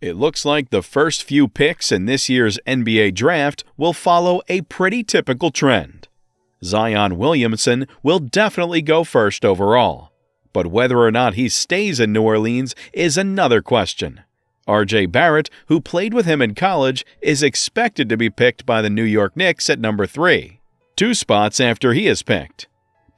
It looks like the first few picks in this year's NBA Draft will follow a pretty typical trend. Zion Williamson will definitely go first overall, but whether or not he stays in New Orleans is another question. RJ Barrett, who played with him in college, is expected to be picked by the New York Knicks at number 3, 2 spots after he is picked.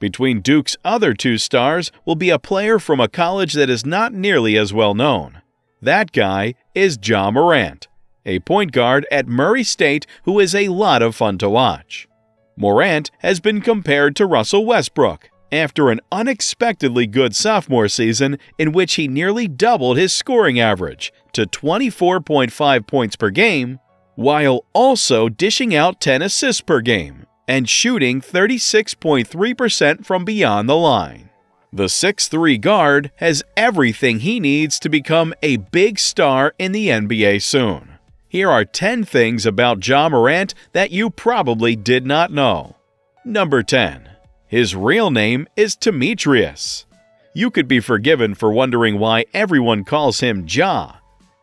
Between Duke's other 2 stars will be a player from a college that is not nearly as well known. That guy is Ja Morant, a point guard at Murray State who is a lot of fun to watch. Morant has been compared to Russell Westbrook after an unexpectedly good sophomore season in which he nearly doubled his scoring average to 24.5 points per game, while also dishing out 10 assists per game and shooting 36.3% from beyond the line. The 6'3" guard has everything he needs to become a big star in the NBA soon. Here are 10 things about Ja Morant that you probably did not know. Number 10. His real name is Demetrius. You could be forgiven for wondering why everyone calls him Ja.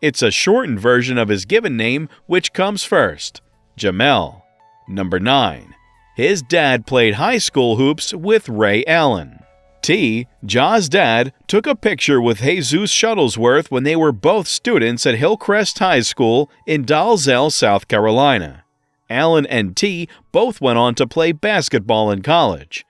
It's a shortened version of his given name, which comes first, Jamel. Number 9. His dad played high school hoops with Ray Allen. Ja's dad took a picture with Jesus Shuttlesworth when they were both students at Hillcrest High School in Dalzell, South Carolina. Allen and T both went on to play basketball in college.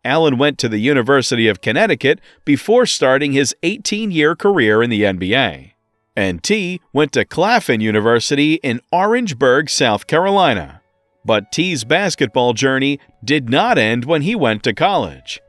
Allen went to the University of Connecticut before starting his 18-year career in the NBA. And T went to Claflin University in Orangeburg, South Carolina. But T's basketball journey did not end when he went to college.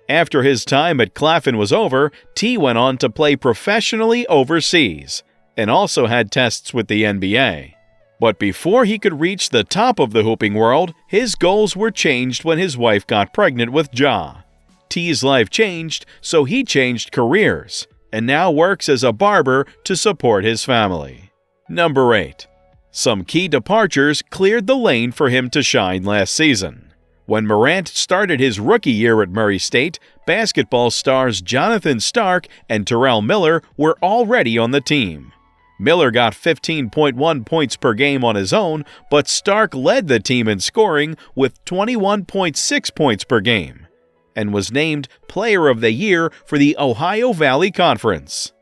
After his time at Claflin was over, T went on to play professionally overseas and also had tests with the NBA. But before he could reach the top of the hooping world, his goals were changed when his wife got pregnant with Ja. T's life changed, so he changed careers and now works as a barber to support his family. Number 8. Some key departures cleared the lane for him to shine last season. When Morant started his rookie year at Murray State, basketball stars Jonathan Stark and Terrell Miller were already on the team. Miller got 15.1 points per game on his own, but Stark led the team in scoring with 21.6 points per game and was named Player of the Year for the Ohio Valley Conference.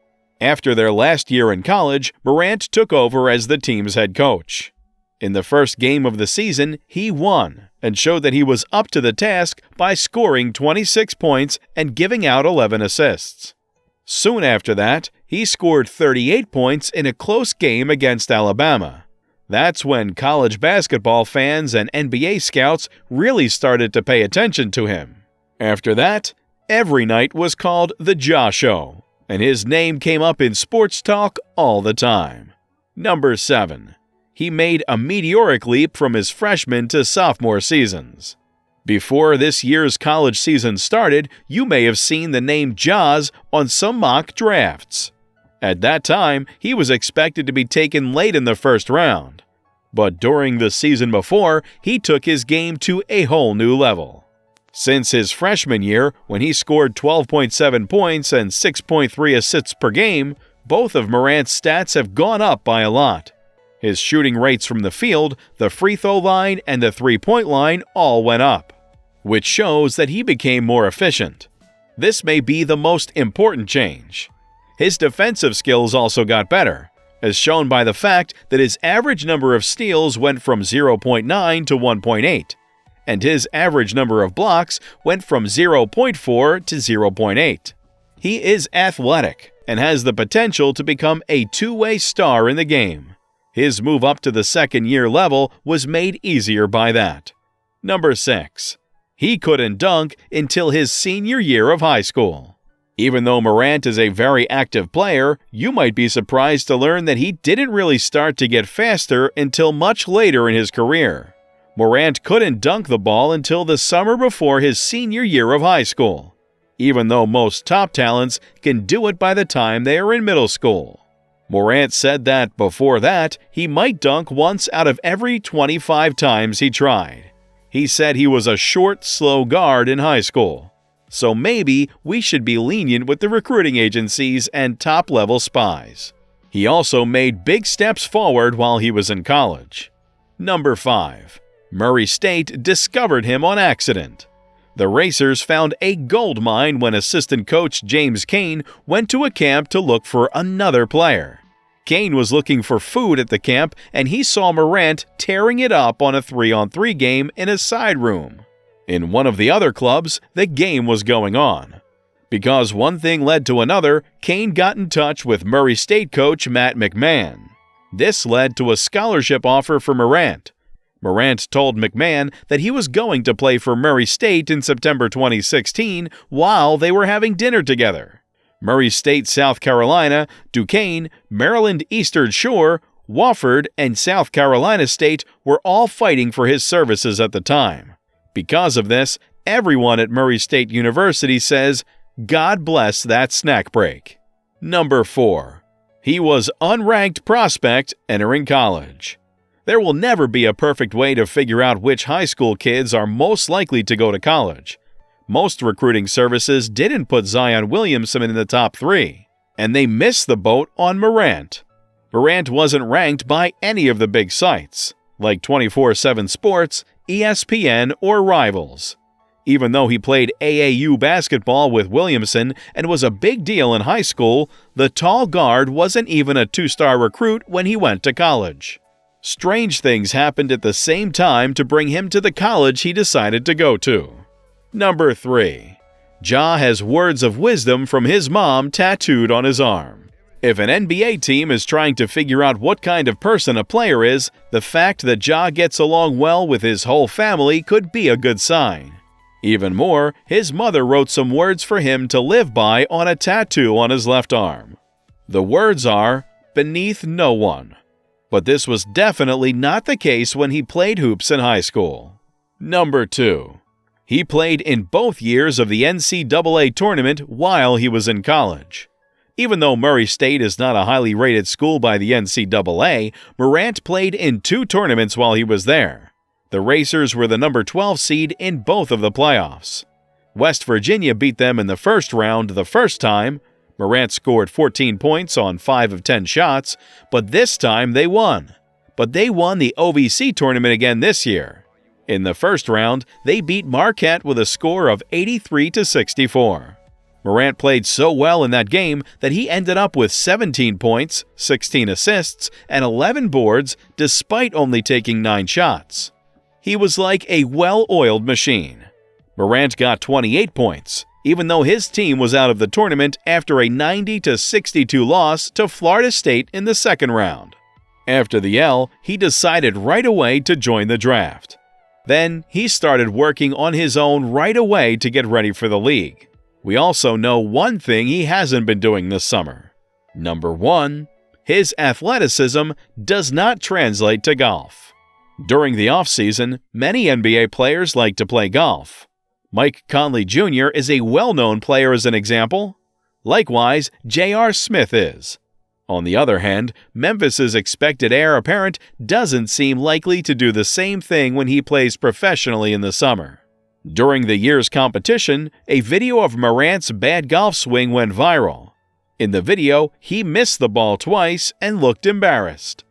After their last year in college, Morant took over as the team's head coach. In the first game of the season, he won and showed that he was up to the task by scoring 26 points and giving out 11 assists. Soon after that, he scored 38 points in a close game against Alabama. That's when college basketball fans and NBA scouts really started to pay attention to him. After that, every night was called the Ja Show, and his name came up in sports talk all the time. Number 7. He made a meteoric leap from his freshman to sophomore seasons. Before this year's college season started, you may have seen the name Ja's on some mock drafts. At that time, he was expected to be taken late in the first round. But during the season before, he took his game to a whole new level. Since his freshman year, when he scored 12.7 points and 6.3 assists per game, both of Morant's stats have gone up by a lot. His shooting rates from the field, the free throw line, and the three-point line all went up, which shows that he became more efficient. This may be the most important change. His defensive skills also got better, as shown by the fact that his average number of steals went from 0.9 to 1.8, and his average number of blocks went from 0.4 to 0.8. He is athletic and has the potential to become a two-way star in the game. His move up to the second-year level was made easier by that. Number 6. He couldn't dunk until his senior year of high school. Even though Morant is a very active player, you might be surprised to learn that he didn't really start to get faster until much later in his career. Morant couldn't dunk the ball until the summer before his senior year of high school, even though most top talents can do it by the time they are in middle school. Morant said that before that, he might dunk once out of every 25 times he tried. He said he was a short, slow guard in high school. So maybe we should be lenient with the recruiting agencies and top-level spies. He also made big steps forward while he was in college. Number 5. Murray State discovered him on accident. The Racers found a gold mine when assistant coach James Kane went to a camp to look for another player. Kane was looking for food at the camp, and he saw Morant tearing it up on a 3-on-3 game in a side room. In one of the other clubs, the game was going on. Because one thing led to another, Kane got in touch with Murray State coach Matt McMahon. This led to a scholarship offer for Morant. Morant told McMahon that he was going to play for Murray State in September 2016 while they were having dinner together. Murray State, South Carolina, Duquesne, Maryland Eastern Shore, Wofford, and South Carolina State were all fighting for his services at the time. Because of this, everyone at Murray State University says, God bless that snack break. Number 4. He was unranked prospect entering college. There will never be a perfect way to figure out which high school kids are most likely to go to college. Most recruiting services didn't put Zion Williamson in the top 3, and they missed the boat on Morant. Morant wasn't ranked by any of the big sites, like 24/7 Sports, ESPN, or Rivals. Even though he played AAU basketball with Williamson and was a big deal in high school, the tall guard wasn't even a 2-star recruit when he went to college. Strange things happened at the same time to bring him to the college he decided to go to. Number 3. Ja has words of wisdom from his mom tattooed on his arm. If an NBA team is trying to figure out what kind of person a player is, the fact that Ja gets along well with his whole family could be a good sign. Even more, his mother wrote some words for him to live by on a tattoo on his left arm. The words are, "Beneath no one." But this was definitely not the case when he played hoops in high school. Number 2. He played in both years of the NCAA tournament while he was in college. Even though Murray State is not a highly rated school by the NCAA, Morant played in 2 tournaments while he was there. The Racers were the number 12 seed in both of the playoffs. West Virginia beat them in the first round the first time. Morant scored 14 points on 5 of 10 shots, but this time they won. But they won the OVC tournament again this year. In the first round, they beat Marquette with a score of 83-64. Morant played so well in that game that he ended up with 17 points, 16 assists, and 11 boards despite only taking 9 shots. He was like a well-oiled machine. Morant got 28 points, even though his team was out of the tournament after a 90-62 loss to Florida State in the second round. After the L, he decided right away to join the draft. Then, he started working on his own right away to get ready for the league. We also know one thing he hasn't been doing this summer. Number 1. His athleticism does not translate to golf. During the offseason, many NBA players like to play golf. Mike Conley Jr. is a well-known player as an example. Likewise, J.R. Smith is. On the other hand, Memphis's expected heir apparent doesn't seem likely to do the same thing when he plays professionally in the summer. During the year's competition, a video of Morant's bad golf swing went viral. In the video, he missed the ball twice and looked embarrassed.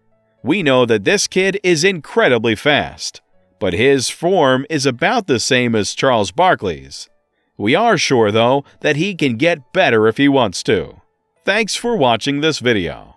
We know that this kid is incredibly fast, but his form is about the same as Charles Barkley's. We are sure, though, that he can get better if he wants to. Thanks for watching this video.